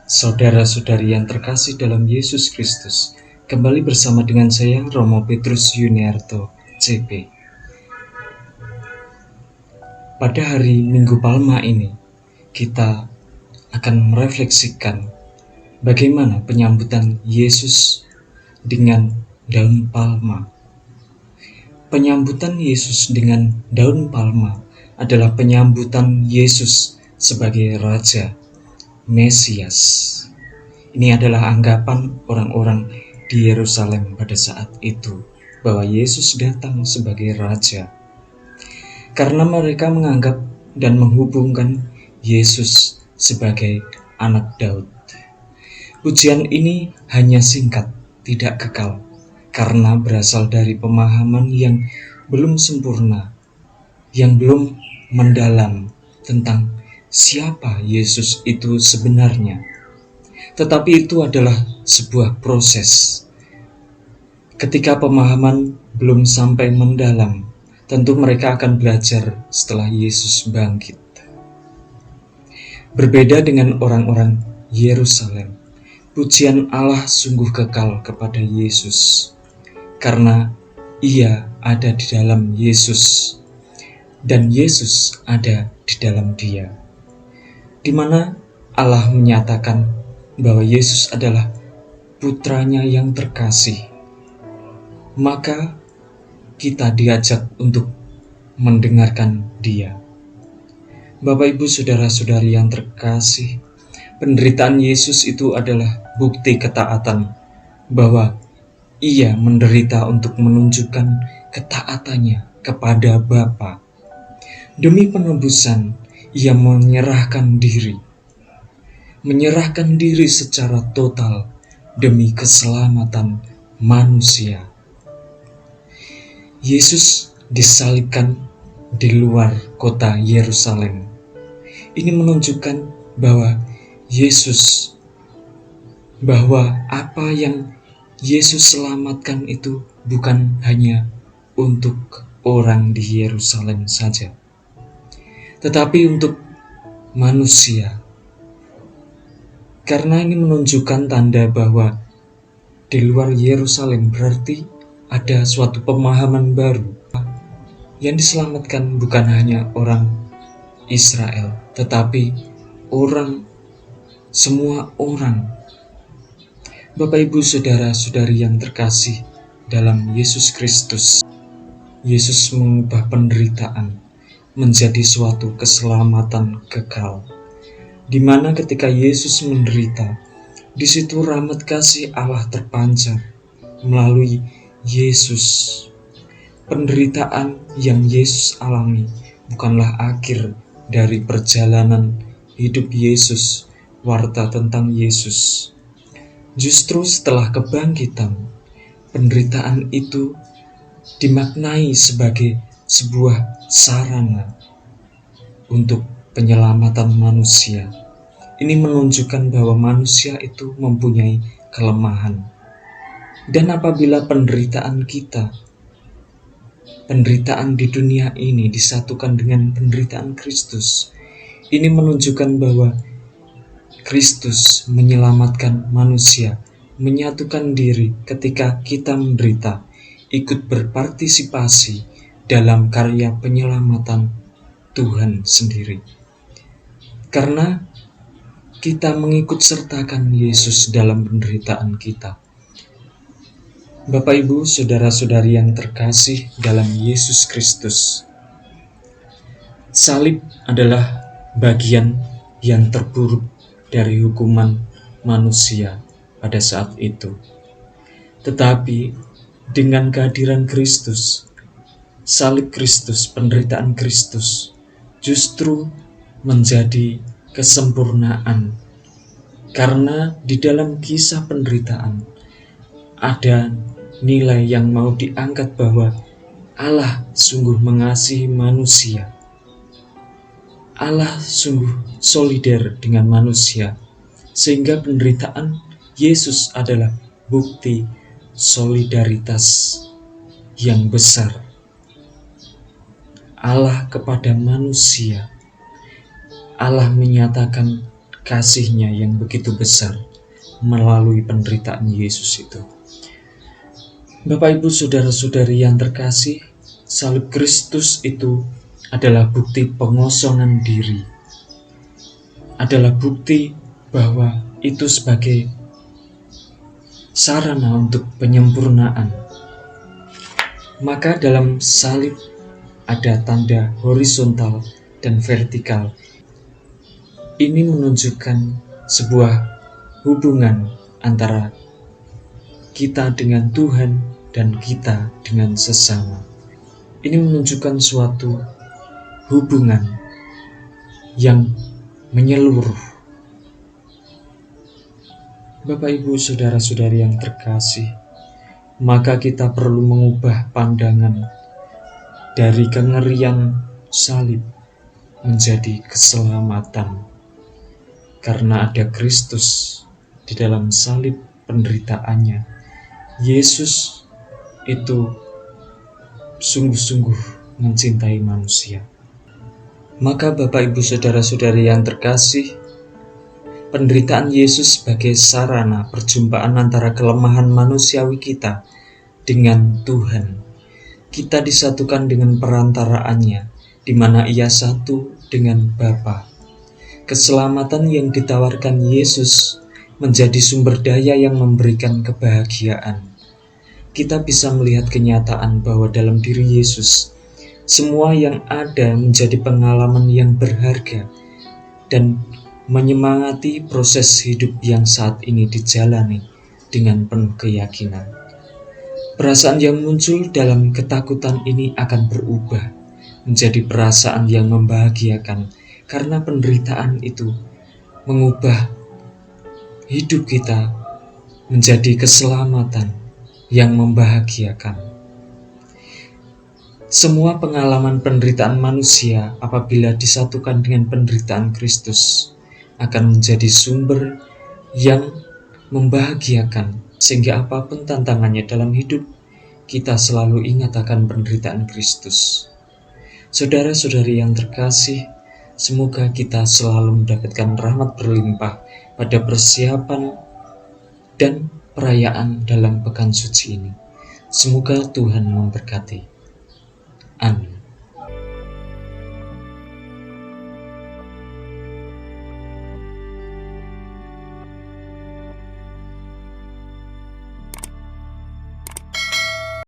Saudara-saudari yang terkasih dalam Yesus Kristus, kembali bersama dengan saya, Romo Petrus Yuniarto, CP. Pada hari Minggu Palma ini, kita akan merefleksikan bagaimana penyambutan Yesus dengan daun palma. Penyambutan Yesus dengan daun palma adalah penyambutan Yesus sebagai Raja, Mesias. Ini adalah anggapan orang-orang di Yerusalem pada saat itu, bahwa Yesus datang sebagai Raja. Karena mereka menganggap dan menghubungkan Yesus sebagai anak Daud. Pujian ini hanya singkat, tidak kekal, karena berasal dari pemahaman yang belum sempurna, yang belum mendalam tentang siapa Yesus itu sebenarnya. Tetapi itu adalah sebuah proses. Ketika pemahaman belum sampai mendalam, tentu mereka akan belajar setelah Yesus bangkit. Berbeda dengan orang-orang Yerusalem, pujian Allah sungguh kekal kepada Yesus, karena Ia ada di dalam Yesus, dan Yesus ada di dalam Dia, di mana Allah menyatakan bahwa Yesus adalah putranya yang terkasih. Maka kita diajak untuk mendengarkan Dia. Bapak, Ibu, saudara-saudari yang terkasih, penderitaan Yesus itu adalah bukti ketaatan, bahwa Ia menderita untuk menunjukkan ketaatannya kepada Bapa. Demi penebusan, Ia menyerahkan diri secara total demi keselamatan manusia. Yesus disalibkan di luar kota Yerusalem. Ini menunjukkan bahwa apa yang Yesus selamatkan itu bukan hanya untuk orang di Yerusalem saja, tetapi untuk manusia. Karena ini menunjukkan tanda bahwa di luar Yerusalem berarti ada suatu pemahaman baru. Yang diselamatkan bukan hanya orang Israel, tetapi semua orang. Bapak, Ibu, saudara-saudari yang terkasih dalam Yesus Kristus, Yesus mengubah penderitaan menjadi suatu keselamatan kekal, di mana ketika Yesus menderita, di situ rahmat kasih Allah terpancar melalui Yesus. Penderitaan yang Yesus alami bukanlah akhir dari perjalanan hidup Yesus, warta tentang Yesus. Justru setelah kebangkitan, penderitaan itu dimaknai sebagai sebuah sarana untuk penyelamatan manusia. Ini menunjukkan bahwa manusia itu mempunyai kelemahan. Dan apabila penderitaan di dunia ini disatukan dengan penderitaan Kristus, ini menunjukkan bahwa Kristus menyelamatkan manusia, menyatukan diri ketika kita menderita, ikut berpartisipasi dalam karya penyelamatan Tuhan sendiri. Karena kita mengikut sertakan Yesus dalam penderitaan kita. Bapak, Ibu, saudara-saudari yang terkasih dalam Yesus Kristus, salib adalah bagian yang terburuk dari hukuman manusia pada saat itu. Tetapi dengan kehadiran Kristus, salib Kristus, penderitaan Kristus justru menjadi kesempurnaan, karena di dalam kisah penderitaan ada nilai yang mau diangkat bahwa Allah sungguh mengasihi manusia. Allah sungguh solider dengan manusia, sehingga penderitaan Yesus adalah bukti solidaritas yang besar Allah kepada manusia. Allah menyatakan kasih-Nya yang begitu besar melalui penderitaan Yesus itu. Bapak, Ibu, saudara-saudari yang terkasih, salib Kristus itu adalah bukti pengosongan diri, adalah bukti bahwa itu sebagai sarana untuk penyempurnaan. Maka dalam salib ada tanda horizontal dan vertikal. Ini menunjukkan sebuah hubungan antara kita dengan Tuhan dan kita dengan sesama. Ini menunjukkan suatu hubungan yang menyeluruh. Bapak, Ibu, saudara-saudari yang terkasih, maka kita perlu mengubah pandangan dari kengerian salib menjadi keselamatan. Karena ada Kristus di dalam salib penderitaannya, Yesus itu sungguh-sungguh mencintai manusia. Maka Bapak, Ibu, saudara-saudari yang terkasih, penderitaan Yesus sebagai sarana perjumpaan antara kelemahan manusiawi kita dengan Tuhan. Kita disatukan dengan perantaraannya, di mana Ia satu dengan Bapa. Keselamatan yang ditawarkan Yesus menjadi sumber daya yang memberikan kebahagiaan. Kita bisa melihat kenyataan bahwa dalam diri Yesus, semua yang ada menjadi pengalaman yang berharga dan menyemangati proses hidup yang saat ini dijalani dengan penuh keyakinan. Perasaan yang muncul dalam ketakutan ini akan berubah menjadi perasaan yang membahagiakan, karena penderitaan itu mengubah hidup kita menjadi keselamatan yang membahagiakan. Semua pengalaman penderitaan manusia apabila disatukan dengan penderitaan Kristus akan menjadi sumber yang membahagiakan, sehingga apapun tantangannya dalam hidup, kita selalu ingat akan penderitaan Kristus. Saudara-saudari yang terkasih, semoga kita selalu mendapatkan rahmat berlimpah pada persiapan dan perayaan dalam pekan suci ini. Semoga Tuhan memberkati.